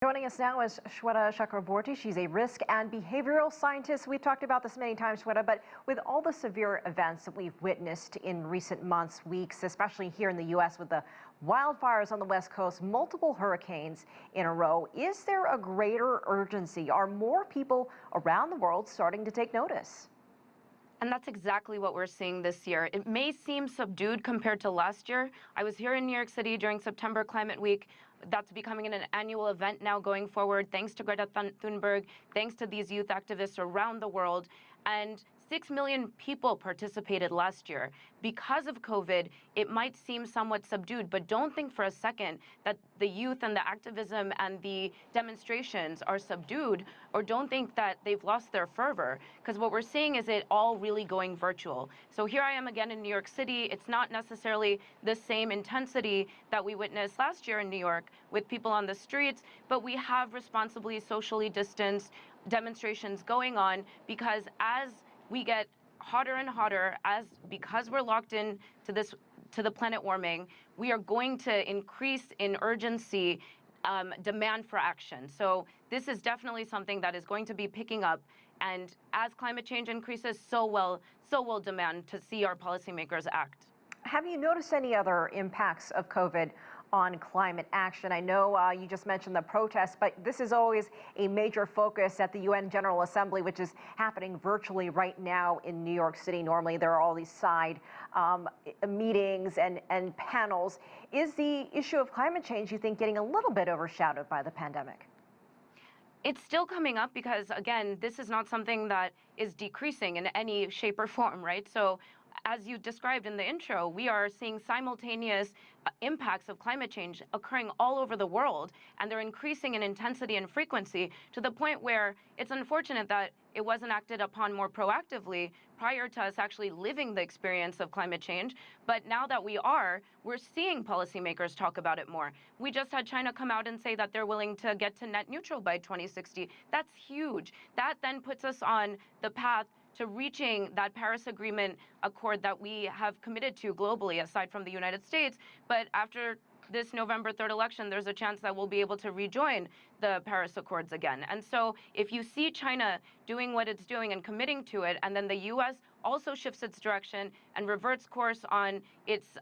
Joining us now is Sweta Chakraborty. She's a risk and behavioral scientist. We've talked about this many times, Sweta, but with all the severe events that we've witnessed in recent months, weeks, especially here in the U.S. with the wildfires on the West Coast, multiple hurricanes in a row, is there a greater urgency? Are more people around the world starting to take notice? And that's exactly what we're seeing this year. It may seem subdued compared to last year. I was here in New York City during September Climate Week. That's becoming an annual event now going forward, thanks to Greta Thunberg, thanks to these youth activists around the world. And 6 million people participated last year. Because of COVID, it might seem somewhat subdued, but don't think for a second that the youth and the activism and the demonstrations are subdued, or don't think that they've lost their fervor, because what we're seeing is it all really going virtual. So here I am again in New York City. It's not necessarily the same intensity that we witnessed last year in New York with people on the streets, but we have responsibly socially distanced demonstrations going on, because as we get hotter and hotter, because we're locked in to the planet warming, we are going to increase in urgency demand for action. So this is definitely something that is going to be picking up. And as climate change increases, so will demand to see our policymakers act. Have you noticed any other impacts of COVID on climate action? I know you just mentioned the protests, but this is always a major focus at the UN General Assembly, which is happening virtually right now in New York City. Normally, there are all these side meetings and panels. Is the issue of climate change, you think, getting a little bit overshadowed by the pandemic? It's still coming up because, again, this is not something that is decreasing in any shape or form, right? So as you described in the intro, we are seeing simultaneous impacts of climate change occurring all over the world, and they're increasing in intensity and frequency to the point where it's unfortunate that it wasn't acted upon more proactively prior to us actually living the experience of climate change. But now that we're seeing policymakers talk about it more. We just had China come out and say that they're willing to get to net neutral by 2060. That's huge. That then puts us on the path to reaching that Paris Agreement accord that we have committed to globally, aside from the United States. But after this November 3rd election, there's a chance that we'll be able to rejoin the Paris Accords again. And so if you see China doing what it's doing and committing to it, and then the U.S. also shifts its direction and reverts course on its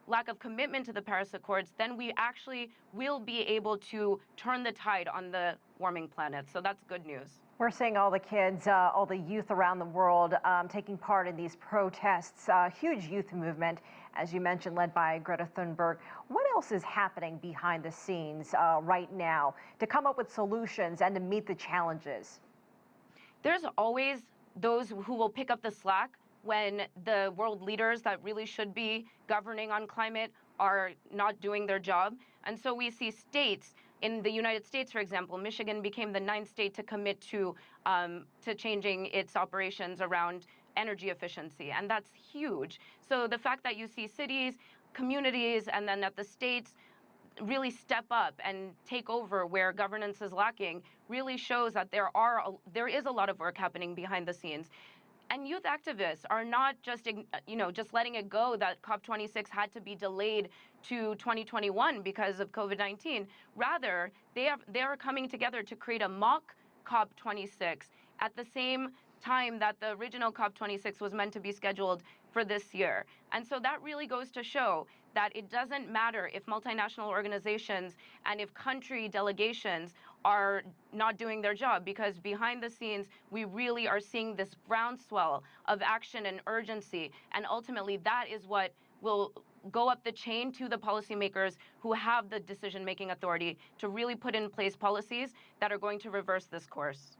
lack of commitment to the Paris Accords, then we actually will be able to turn the tide on the warming planet. So that's good news. We're seeing all the kids, all the youth around the world taking part in these protests, huge youth movement, as you mentioned, led by Greta Thunberg. What else is happening behind the scenes right now to come up with solutions and to meet the challenges? There's always those who will pick up the slack when the world leaders that really should be governing on climate are not doing their job. And so we see states in the United States, for example, Michigan became the 9th state to commit to changing its operations around energy efficiency, and that's huge. So the fact that you see cities, communities, and then at the states really step up and take over where governance is lacking really shows that there is a lot of work happening behind the scenes. And youth activists are not just letting it go that COP26 had to be delayed to 2021 because of COVID-19. Rather, they are coming together to create a mock COP26 at the same time that the original COP26 was meant to be scheduled for this year. And so that really goes to show that it doesn't matter if multinational organizations and if country delegations are not doing their job, because behind the scenes, we really are seeing this groundswell of action and urgency. And ultimately, that is what will go up the chain to the policymakers who have the decision-making authority to really put in place policies that are going to reverse this course.